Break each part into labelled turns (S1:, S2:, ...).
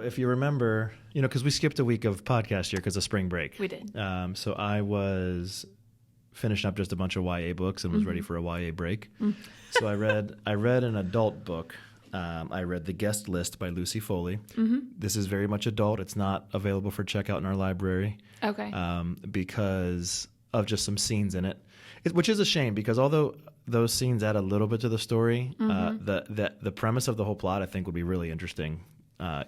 S1: if you remember, because we skipped a week of podcast here because of spring break.
S2: We did.
S1: So I was finishing up just a bunch of YA books and was ready for a YA break. So I read an adult book. I read The Guest List by Lucy Foley. This is very much adult. It's not available for checkout in our library.
S2: Okay.
S1: Because of just some scenes in it, which is a shame because although those scenes add a little bit to the story, the premise of the whole plot I think would be really interesting,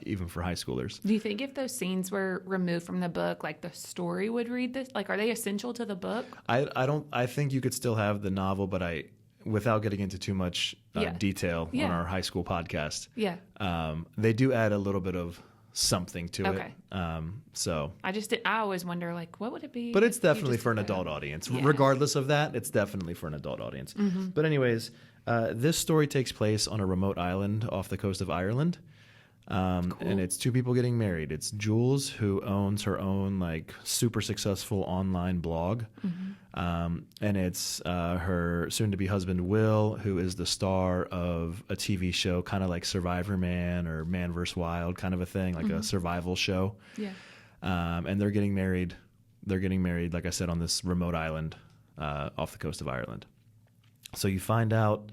S1: even for high schoolers.
S2: Do you think if those scenes were removed from the book, like the story would read this? Like, are they essential to the book?
S1: I think you could still have the novel, but without getting into too much detail on our high school podcast.
S2: Yeah.
S1: They do add a little bit of something to it. So
S2: I always wonder, like, what would it be?
S1: But it's definitely for an adult audience. Yeah. Regardless of that, it's definitely for an adult audience. But anyways, this story takes place on a remote island off the coast of Ireland. Cool. And it's two people getting married. It's Jules, who owns her own like super successful online blog. And it's her soon-to-be husband, Will, who is the star of a TV show kind of like Survivor Man or Man vs. Wild kind of a thing, like a survival show. Yeah. And they're getting married. They're getting married, like I said, on this remote island off the coast of Ireland. So you find out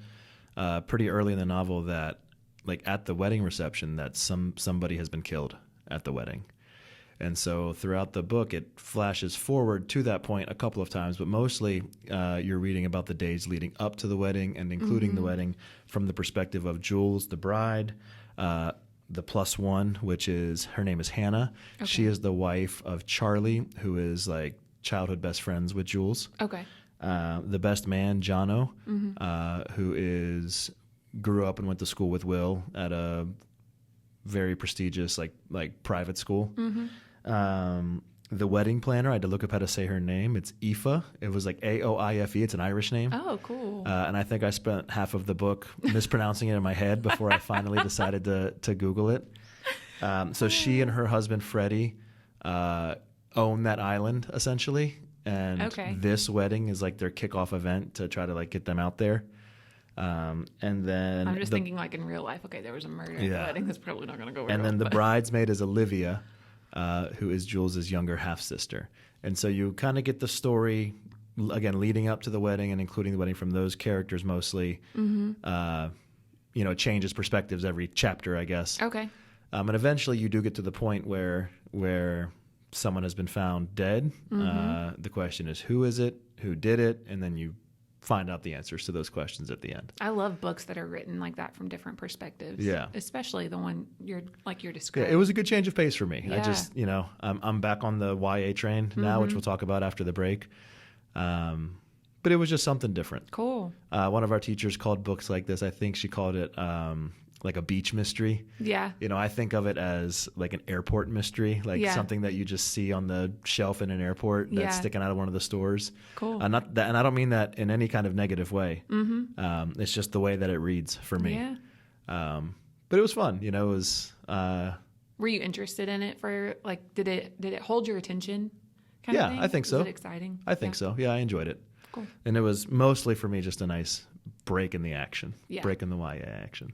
S1: pretty early in the novel that like at the wedding reception that somebody has been killed at the wedding. And so throughout the book, it flashes forward to that point a couple of times, but mostly you're reading about the days leading up to the wedding and including the wedding from the perspective of Jules, the bride, the plus one, which is, her name is Hannah. Okay. She is the wife of Charlie, who is like childhood best friends with Jules.
S2: Okay.
S1: The best man, Jono, who grew up and went to school with Will at a very prestigious like private school. The wedding planner, I had to look up how to say her name. It's Aoife. It was like Aoife. It's an Irish name.
S2: Oh, cool.
S1: And I think I spent half of the book mispronouncing it in my head before I finally decided to Google it. So she and her husband, Freddie, own that island, essentially. And this wedding is like their kickoff event to try to like get them out there. And then
S2: I'm just thinking like in real life, okay, there was a murder at the wedding. That's probably not going to go well.
S1: And then the bridesmaid is Olivia, who is Jules's younger half-sister. And so you kind of get the story, again, leading up to the wedding and including the wedding from those characters mostly. It changes perspectives every chapter, I guess.
S2: Okay.
S1: And eventually you do get to the point where someone has been found dead. The question is, who is it? Who did it? And then you find out the answers to those questions at the end.
S2: I love books that are written like that from different perspectives.
S1: Yeah.
S2: Especially the one you're describing.
S1: Yeah, it was a good change of pace for me. Yeah. I just, I'm back on the YA train now, which we'll talk about after the break. But it was just something different.
S2: Cool.
S1: One of our teachers called books like this, I think she called it like a beach mystery.
S2: Yeah.
S1: I think of it as like an airport mystery, like something that you just see on the shelf in an airport that's sticking out of one of the stores.
S2: Cool.
S1: And I don't mean that in any kind of negative way. It's just the way that it reads for me.
S2: Yeah.
S1: But it was fun. It was.
S2: Were you interested in it for like? Did it hold your attention? Kind of thing?
S1: I think so.
S2: Was it exciting?
S1: I think so. Yeah, I enjoyed it.
S2: Cool.
S1: And it was mostly for me just a nice break in the action, break in the YA action.